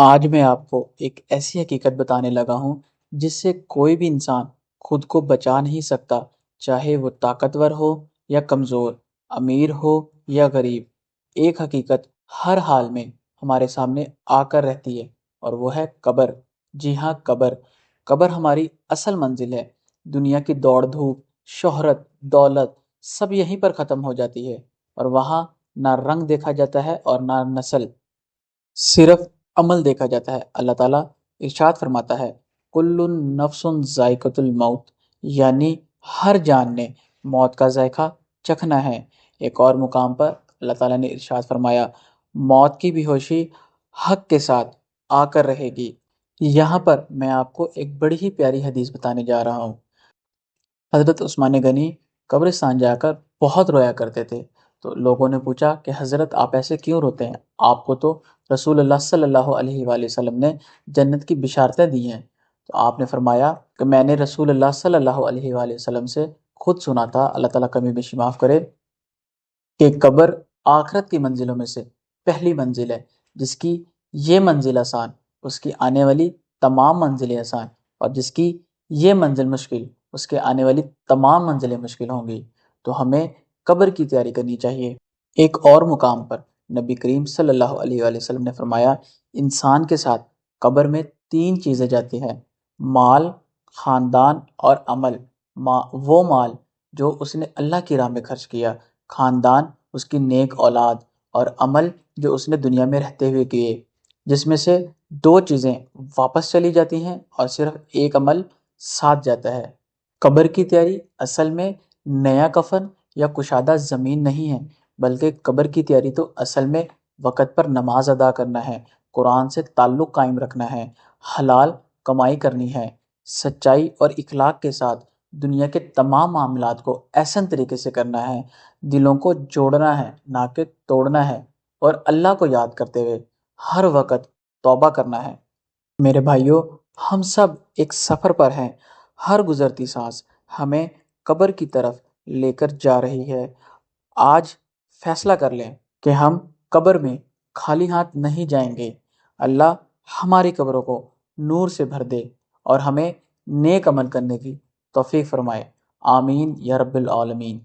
آج میں آپ کو ایک ایسی حقیقت بتانے لگا ہوں جس سے کوئی بھی انسان خود کو بچا نہیں سکتا، چاہے وہ طاقتور ہو یا کمزور، امیر ہو یا غریب۔ ایک حقیقت ہر حال میں ہمارے سامنے آ کر رہتی ہے، اور وہ ہے قبر۔ جی ہاں، قبر۔ قبر ہماری اصل منزل ہے۔ دنیا کی دوڑ دھوپ، شہرت، دولت سب یہیں پر ختم ہو جاتی ہے، اور وہاں نہ رنگ دیکھا جاتا ہے اور نہ نسل، صرف عمل دیکھا جاتا ہے۔ اللہ تعالیٰ ارشاد فرماتا ہے، کل نفس ذائقۃ الموت، یعنی ہر جان نے موت کا ذائقہ چکھنا ہے۔ ایک اور مقام پر اللہ تعالیٰ نے ارشاد فرمایا، موت کی بھی ہوشی حق کے ساتھ آ کر رہے گی۔ یہاں پر میں آپ کو ایک بڑی ہی پیاری حدیث بتانے جا رہا ہوں۔ حضرت عثمان غنی قبرستان جا کر بہت رویا کرتے تھے، تو لوگوں نے پوچھا کہ حضرت آپ ایسے کیوں روتے ہیں؟ آپ کو تو رسول اللہ صلی اللہ علیہ وآلہ وسلم نے جنت کی بشارتیں دی ہیں۔ تو آپ نے فرمایا کہ میں نے رسول اللہ صلی اللہ علیہ وآلہ وسلم سے خود سنا تھا، اللہ تعالیٰ کمی بیشی معاف کرے، کہ قبر آخرت کی منزلوں میں سے پہلی منزل ہے۔ جس کی یہ منزل آسان، اس کی آنے والی تمام منزلیں آسان، اور جس کی یہ منزل مشکل، اس کے آنے والی تمام منزلیں مشکل ہوں گی۔ تو ہمیں قبر کی تیاری کرنی چاہیے۔ ایک اور مقام پر نبی کریم صلی اللہ علیہ وآلہ وسلم نے فرمایا، انسان کے ساتھ قبر میں تین چیزیں جاتی ہیں: مال، خاندان اور عمل۔ وہ مال جو اس نے اللہ کی راہ میں خرچ کیا، خاندان اس کی نیک اولاد، اور عمل جو اس نے دنیا میں رہتے ہوئے کیے، جس میں سے دو چیزیں واپس چلی جاتی ہیں اور صرف ایک عمل ساتھ جاتا ہے۔ قبر کی تیاری اصل میں نیا کفن یا کشادہ زمین نہیں ہے، بلکہ قبر کی تیاری تو اصل میں وقت پر نماز ادا کرنا ہے، قرآن سے تعلق قائم رکھنا ہے، حلال کمائی کرنی ہے، سچائی اور اخلاق کے ساتھ دنیا کے تمام معاملات کو احسن طریقے سے کرنا ہے، دلوں کو جوڑنا ہے نہ کہ توڑنا ہے، اور اللہ کو یاد کرتے ہوئے ہر وقت توبہ کرنا ہے۔ میرے بھائیوں، ہم سب ایک سفر پر ہیں، ہر گزرتی سانس ہمیں قبر کی طرف لے کر جا رہی ہے۔ آج فیصلہ کر لیں کہ ہم قبر میں خالی ہاتھ نہیں جائیں گے۔ اللہ ہماری قبروں کو نور سے بھر دے اور ہمیں نیک عمل کرنے کی توفیق فرمائے۔ آمین یا رب العالمین۔